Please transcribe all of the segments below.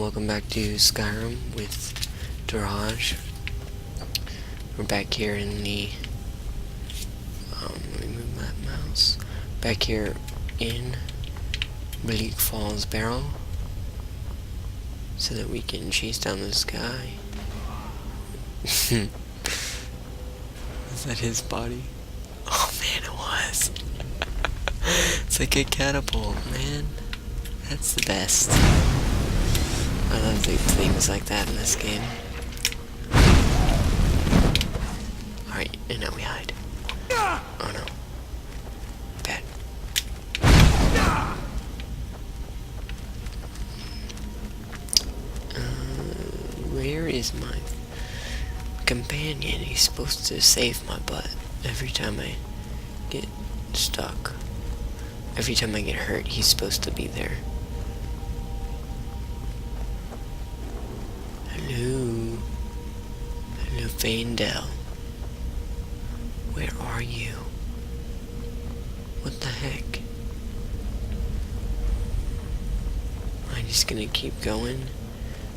welcome back to Skyrim with Deraj. We're back here in the, let me move that mouse, back here in Bleak Falls Barrow, so that we can chase down this guy. Is that his body? Oh man, it was. It's like a catapult, man. That's the best. I love things like that in this game. Alright, and now we hide. Oh no. Bad. Where is my companion? He's supposed to save my butt every time I get stuck. Every time I get hurt, he's supposed to be there. Hello. Hello, Faendel. Where are you? What the heck? Am I just gonna keep going?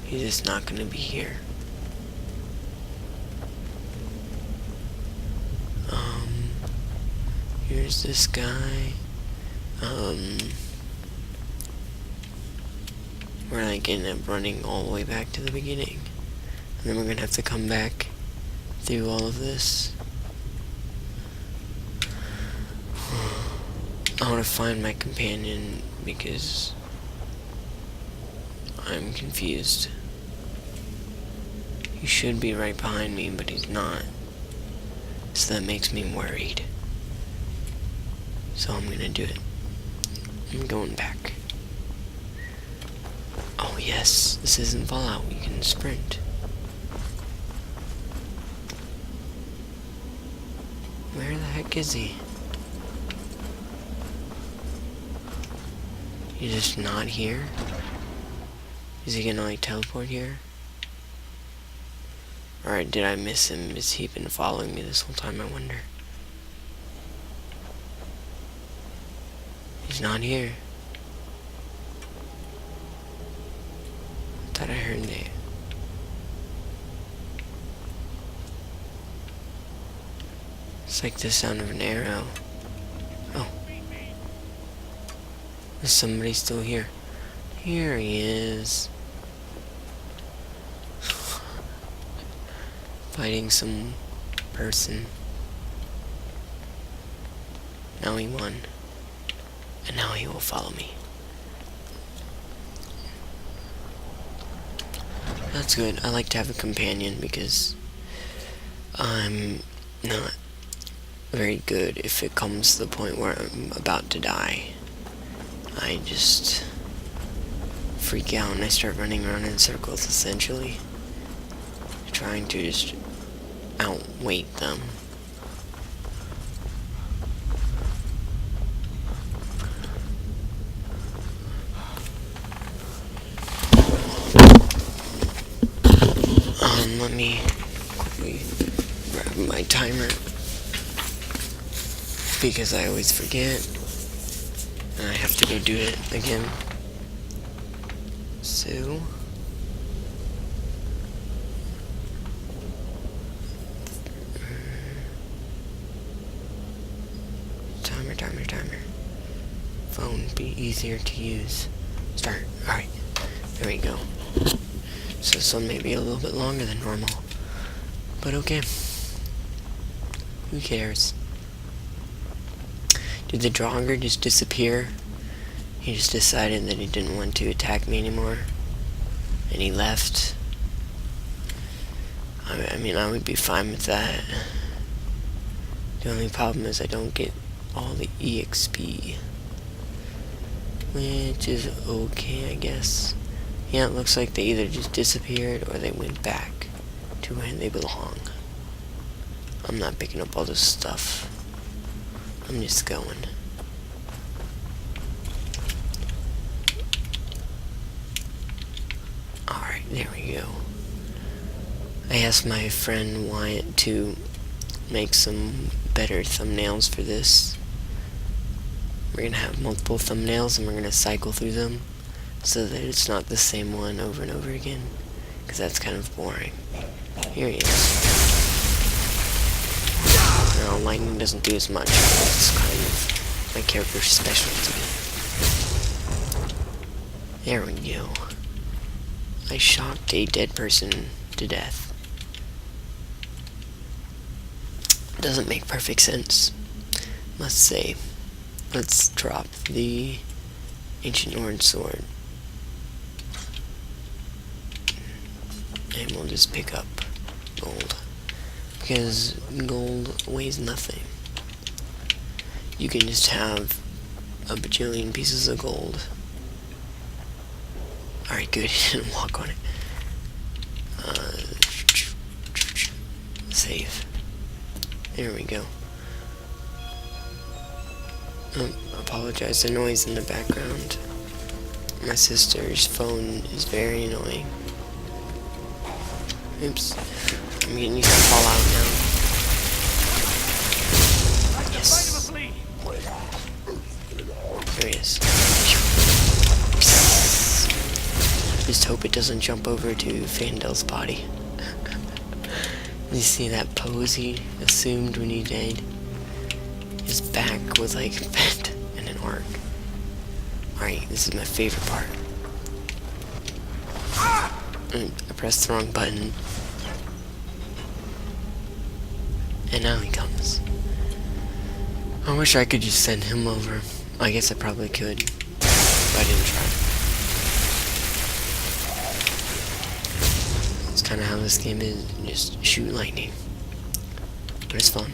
He's just not gonna be here. Here's this guy. We're like end up running all the way back to the beginning. And then we're gonna have to come back through all of this. I wanna find my companion because I'm confused. He should be right behind me, but he's not. So that makes me worried. So I'm gonna do it. I'm going back. Oh yes, this isn't Fallout, we can sprint. Where the heck is he? He's just not here? Is he gonna like teleport here? Or did I miss him? Has he been following me this whole time, I wonder? He's not here. I thought I heard it. It's like the sound of an arrow. Oh. Is somebody still here? Here he is. Fighting some person. Now he won. And now he will follow me. That's good. I like to have a companion because I'm not very good if it comes to the point where I'm about to die. I just freak out and I start running around in circles, essentially. Trying to just outweight them. Let me quickly grab my timer because I always forget and I have to go do it again. So timer. Phone be easier to use. Start. Alright. There we go. So this one may be a little bit longer than normal. But okay. Who cares? Did the Draugr just disappear? He just decided that he didn't want to attack me anymore. And he left. I mean, I would be fine with that. The only problem is I don't get all the EXP. Which is okay, I guess. Yeah, it looks like they either just disappeared or they went back to where they belong. I'm not picking up all this stuff. I'm just going. Alright, there we go. I asked my friend Wyatt to make some better thumbnails for this. We're gonna have multiple thumbnails and we're gonna cycle through them. so that it's not the same one over and over again, because that's kind of boring. Here he is. Now, lightning doesn't do as much, but it's kind of my character's specialty. There we go. I shocked a dead person to death. Doesn't make perfect sense, must say. Let's drop the ancient Norn sword. And we'll just pick up gold. Because gold weighs nothing. You can just have a bajillion pieces of gold. Alright, good, he didn't walk on it. Save. There we go. Apologize, the noise in the background. My sister's phone is very annoying. Oops. I'm getting used to Fallout now. Yes. There he is. Just hope it doesn't jump over to Fandel's body. You see that pose he assumed when he died? His back was like bent in an arc. Alright, this is my favorite part. I pressed the wrong button. And now he comes. I wish I could just send him over. I guess I probably could, but I didn't try. That's kind of how this game is. Just shoot lightning. But it's fun.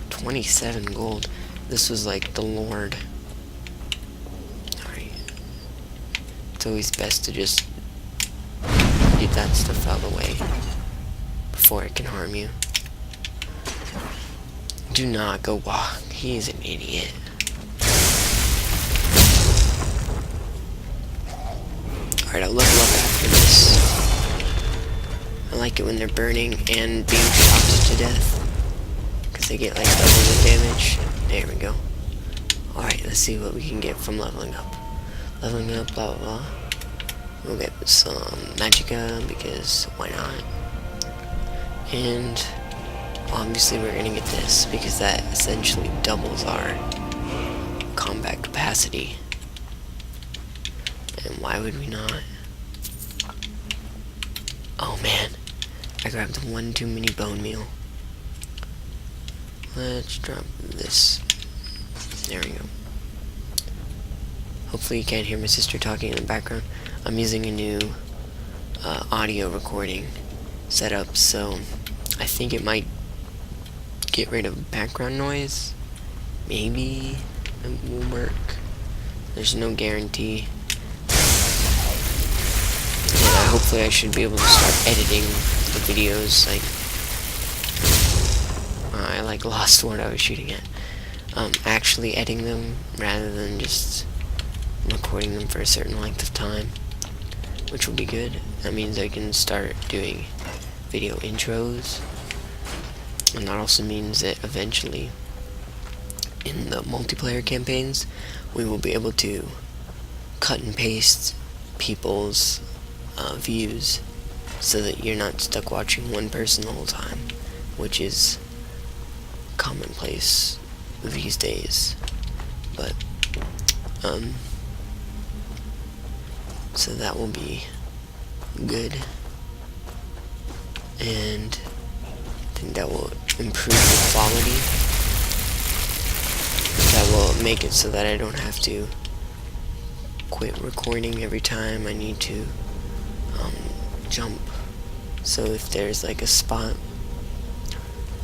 27 gold. This was like the Lord. Alright. It's always best to just get that stuff out of the way before it can harm you. Do not go walk. He is an idiot. Alright, I'll level up after this. I like it when they're burning and being shocked to death, because they get like double the damage. There we go. Alright, let's see what we can get from leveling up. Leveling up, blah blah blah. We'll get some magicka, because why not? And obviously we're gonna get this, because that essentially doubles our combat capacity. And why would we not? Oh man, I grabbed one too many bone meal. Let's drop this. There we go. Hopefully you can't hear my sister talking in the background. I'm using a new audio recording setup, so I think it might get rid of background noise. Maybe it will work. There's no guarantee. And hopefully I should be able to start editing the videos. I lost what I was shooting at. Actually editing them rather than just recording them for a certain length of time, which will be good. That means I can start doing video intros, and that also means that eventually in the multiplayer campaigns we will be able to cut and paste people's views so that you're not stuck watching one person the whole time, which is commonplace these days. But so that will be good, and I think that will improve the quality. That will make it so that I don't have to quit recording every time I need to jump. So if there's like a spot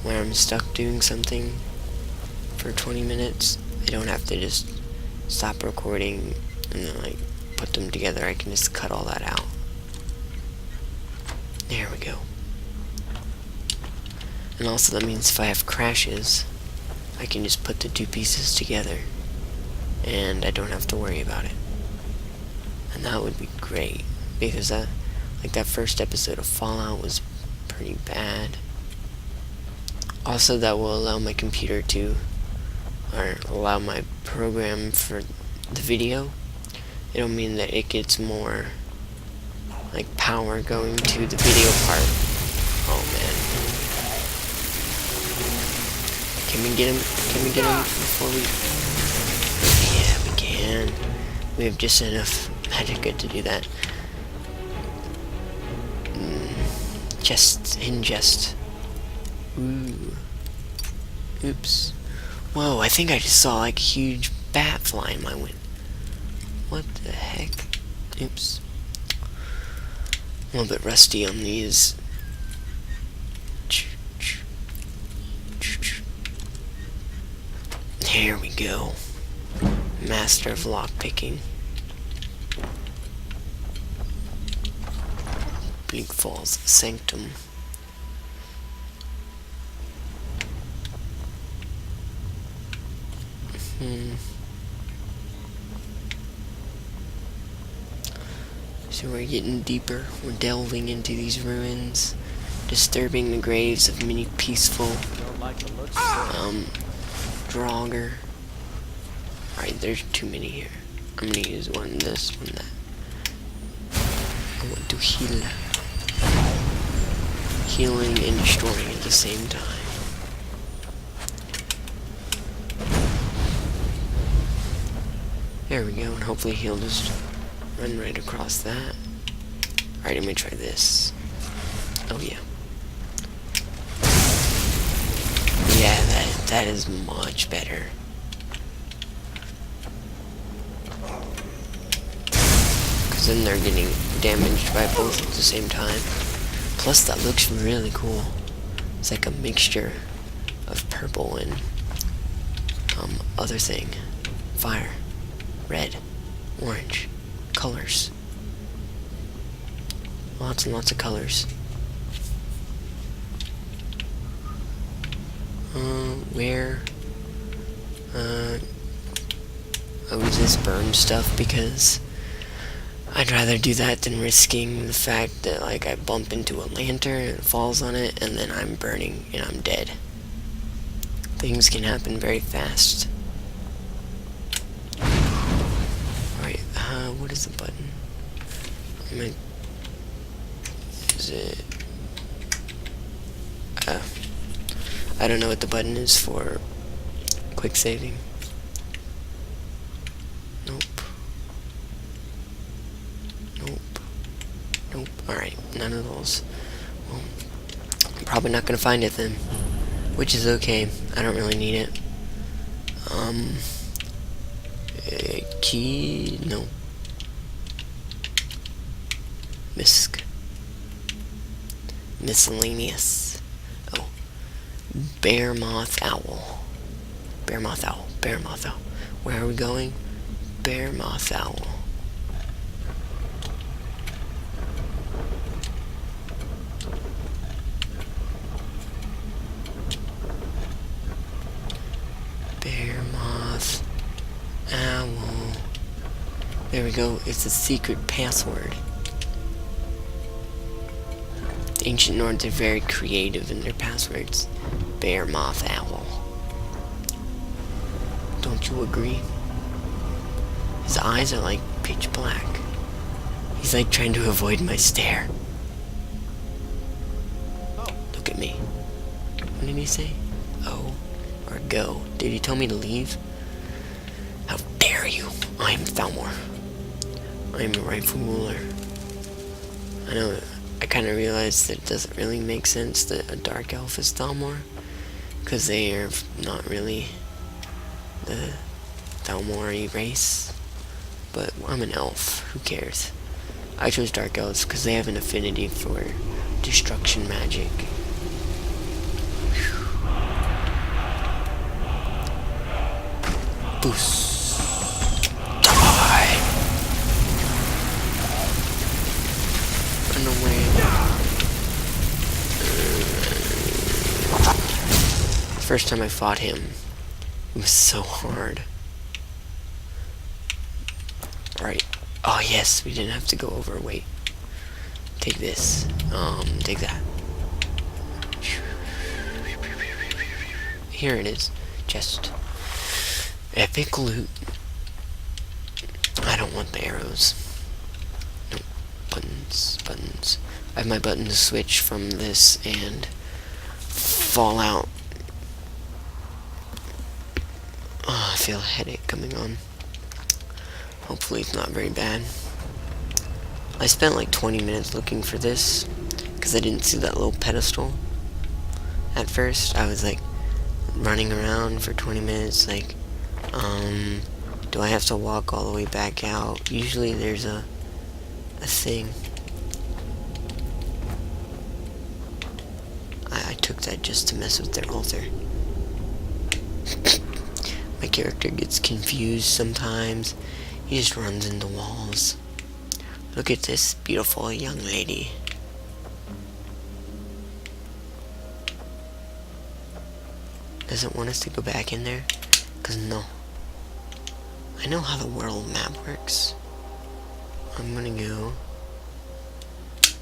where I'm stuck doing something for 20 minutes, I don't have to just stop recording and then like put them together. I can just cut all that out. There we go. And also that means if I have crashes, I can just put the two pieces together and I don't have to worry about it. And that would be great, because that first episode of Fallout was pretty bad. Also, that will allow my computer to, or allow my program for the video it'll mean that it gets more like power going to the video part. Oh man. Can we get him? Can we get him before we... Yeah, we can. We have just enough magic good to do that. Just ingest. Ooh. Oops. Whoa, I think I just saw like a huge bat fly in my wind. What the heck? Oops. A little bit rusty on these. Here we go. Master of lockpicking. Bleak Falls Sanctum. So we're getting deeper. We're delving into these ruins, disturbing the graves of many peaceful Draugr. Alright, there's too many here. I'm gonna use one this, one that. I want to heal. Healing and destroying at the same time. There we go, and hopefully he'll just run right across that. Alright, I'm gonna try this. Oh yeah. Yeah, that is much better. Because then they're getting damaged by both at the same time. Plus that looks really cool. It's like a mixture of purple and other thing. Fire. Red. Orange. Colors. Lots and lots of colors. Where? I would just burn stuff because I'd rather do that than risking the fact that like I bump into a lantern and it falls on it and then I'm burning and I'm dead. Things can happen very fast. Alright, what is the button? Is it... I don't know what the button is for quick saving. Nope. Nope. Nope. Alright, none of those. Well, I'm probably not gonna find it then. Which is okay. I don't really need it. Key? No. Misc. Miscellaneous. Oh. Bearmoth Owl. Bearmoth Owl. Bearmoth Owl. Where are we going? Bearmoth Owl. Bearmoth Owl. There we go. It's a secret password. The ancient Nords are very creative in their passwords. Bearmoth Owl. Don't you agree? His eyes are like pitch black. He's like trying to avoid my stare. Look at me. What did he say? Oh, or go. Did he tell me to leave? How dare you? I am Thalmor. I am the rightful ruler. I know, I kind of realized that it doesn't really make sense that a dark elf is Thalmor, because they are not really the Thalmori race. But I'm an elf. Who cares? I chose dark elves because they have an affinity for destruction magic. Boost. Die. Run away. The first time I fought him, it was so hard. Right. Oh yes, we didn't have to go over. Wait. Take this. Take that. Here it is. Chest. Epic loot. I don't want the arrows. arrows. No, buttons. I have my buttons switch from this and Fallout. Oh, I feel a headache coming on. Hopefully it's not very bad. I spent like 20 minutes looking for this because I didn't see that little pedestal at first. I was like running around for 20 minutes like, do I have to walk all the way back out? Usually there's a thing. I took that just to mess with their altar. My character gets confused sometimes. He just runs into walls. Look at this beautiful young lady. Does it want us to go back in there? Because no. I know how the world map works. I'm gonna go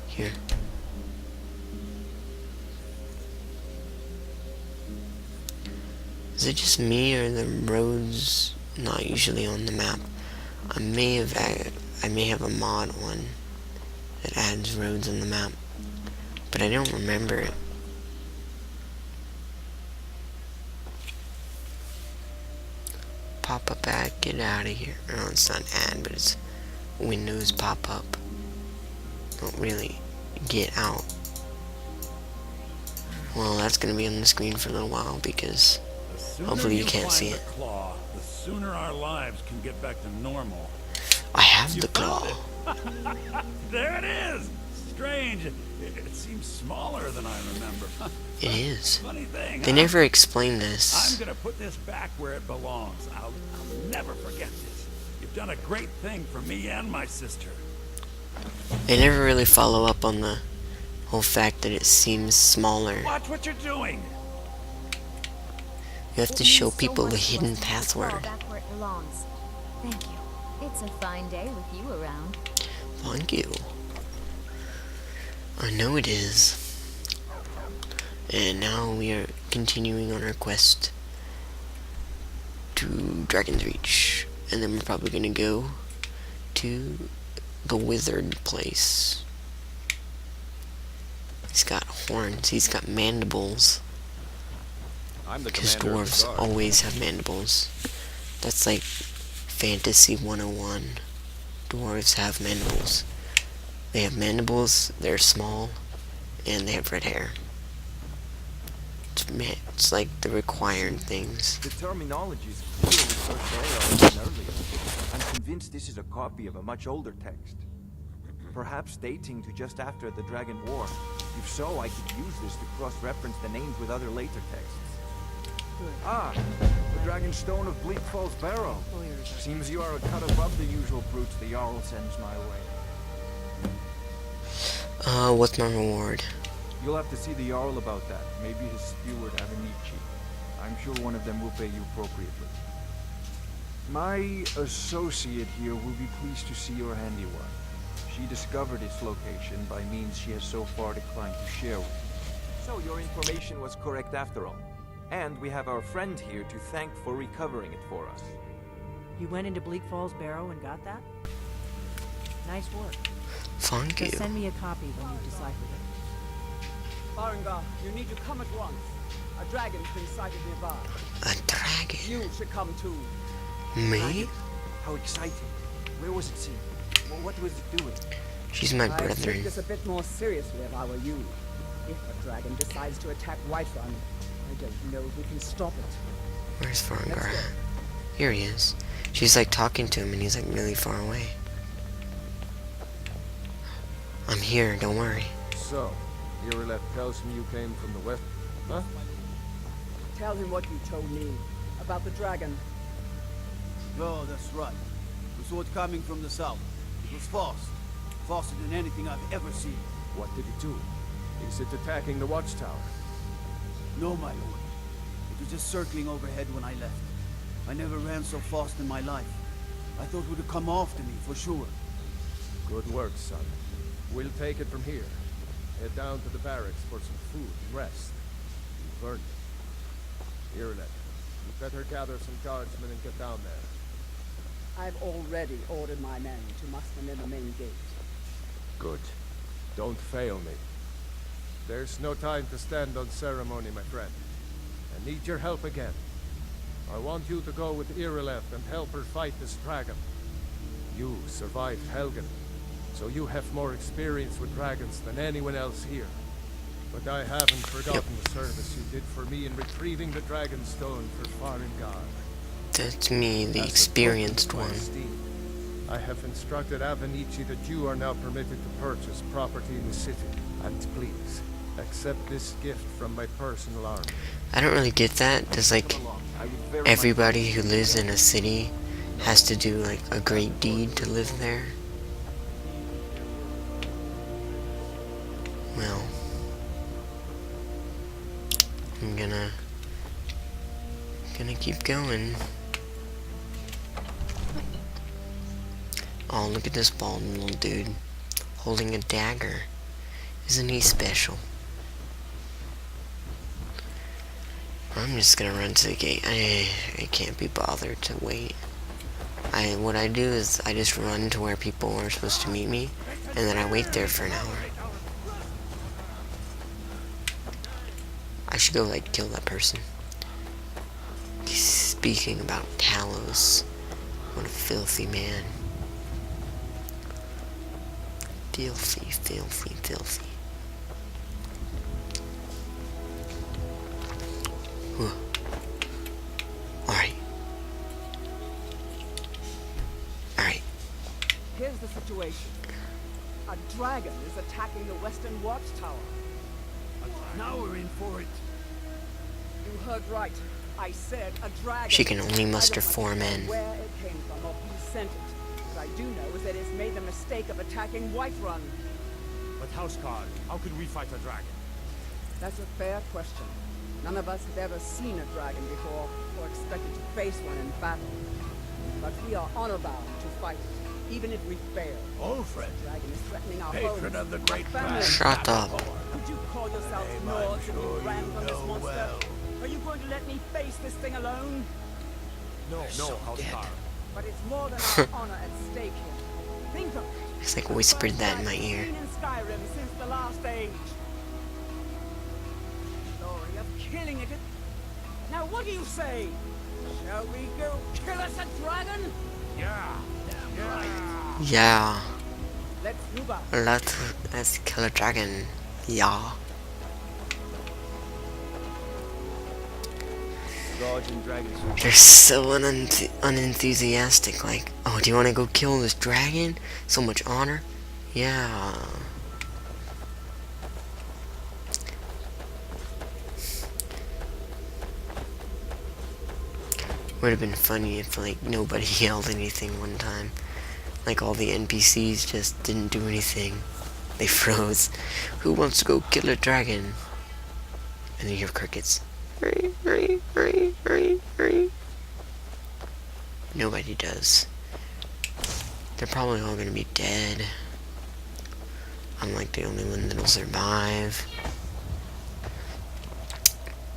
here. Is it just me, or the roads not usually on the map? I may have a mod one that adds roads on the map, but I don't remember it. Pop up ad, get out of here. No, it's not ad, but it's Windows pop up. Don't really get out. Well, that's gonna be on the screen for a little while because hopefully you can't see it. Claw, the sooner our lives can get back to normal. I have the claw. There it is. Strange. It seems smaller than I remember. It is. Funny thing. They never explain this. I'm gonna put this back where it belongs. I'll never forget this. You've done a great thing for me and my sister. They never really follow up on the whole fact that it seems smaller. Watch what you're doing. You have to show people the hidden password. Thank you. It's a fine day with you around. Thank you. I know it is. And now we are continuing on our quest to Dragon's Reach. And then we're probably gonna go to the wizard place. He's got horns, he's got mandibles. Because dwarves always have mandibles. That's like Fantasy 101. Dwarves have mandibles. They have mandibles, they're small, and they have red hair. It's like the required things. The terminology is clear with first earlier. I'm convinced this is a copy of a much older text. Perhaps dating to just after the Dragon War. If so, I could use this to cross-reference the names with other later texts. Ah, the Dragon Stone of Bleak Falls Barrow. Seems you are a cut above the usual brutes the Jarl sends my way. What's my reward? You'll have to see the Jarl about that. Maybe his steward Avenici. I'm sure one of them will pay you appropriately. My associate here will be pleased to see your handiwork. She discovered its location by means she has so far declined to share with you. So your information was correct after all. And we have our friend here to thank for recovering it for us. You went into Bleak Falls Barrow and got that? Nice work. Thank you. Just send me a copy when you've deciphered it. Farengar, you need to come at once. A dragon's been sighted nearby. A dragon? You should come too. Me? How exciting. Where was it seen? What was it doing? She's my I'd take brethren. this a bit more seriously if I were you. If a dragon decides to attack Whiterun, I don't know if we can stop it. Where's Farengar? Here he is. She's like talking to him and he's like really far away. I'm here, don't worry. So, Irileth tells me you came from the west, huh? Tell him what you told me about the dragon. Oh, that's right. We saw it coming from the south. It was fast. Faster than anything I've ever seen. What did it do? Is it attacking the watchtower? No, my lord. It was just circling overhead when I left. I never ran so fast in my life. I thought it would have come after me, for sure. Good work, son. We'll take it from here. Head down to the barracks for some food and rest. You've earned it. Irileth, you better gather some guardsmen and get down there. I've already ordered my men to muster near the main gate. Good. Don't fail me. There's no time to stand on ceremony, my friend. I need your help again. I want you to go with Irileth and help her fight this dragon. You survived Helgen, so you have more experience with dragons than anyone else here. But I haven't forgotten the service you did for me in retrieving the dragon stone for Farengar. That's me, the experienced one. I have instructed Avenici that you are now permitted to purchase property in the city. And please, accept this gift from my personal army. I don't really get that. Does like everybody who lives in a city has to do like a great deed to live there? Well, I'm gonna keep going. Oh, look at this bald little dude holding a dagger. Isn't he special? I'm just gonna run to the gate. I can't be bothered to wait. What I do is I just run to where people are supposed to meet me, and then I wait there for an hour. I should go like kill that person. Speaking about Talos, what a filthy man. Filthy, filthy, filthy. Alright. Alright. Here's the situation. A dragon is attacking the western watchtower. Now we're in for it. You heard right. I said a dragon. She can only muster I don't 4 know men. where it came from or who sent it. What I do know is that it's made the mistake of attacking Whiterun. But Houseguard, how could we fight a dragon? That's a fair question. None of us have ever seen a dragon before, or expected to face one in battle. But we are honor-bound to fight it, even if we fail. Ulfred, The dragon is threatening our patron bones. of the great Our family. Shut up. Could you call yourselves Nords and be ran from this monster? Are you going to let me face this thing alone? No, Houseguard. But it's more than our honor at stake here. Think of it. It's like whispered that in my First ear. seen in Skyrim since the last age. Story of killing it. Now what do you say? Shall we go kill us a dragon? Yeah. Yeah. Let's move out. Let's kill a dragon. Yeah. They're so unenthusiastic. Like, oh, do you want to go kill this dragon? So much honor. Yeah. Would have been funny if like nobody yelled anything one time. Like all the NPCs just didn't do anything. They froze. Who wants to go kill a dragon? And then you hear crickets. Nobody does. They're probably all gonna be dead. I'm like the only one that'll survive.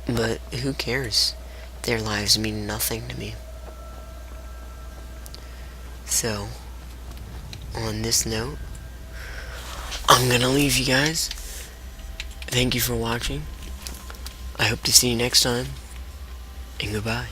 But who cares? Their lives mean nothing to me. So, on this note, I'm gonna leave you guys. Thank you for watching. I hope to see you next time. And goodbye.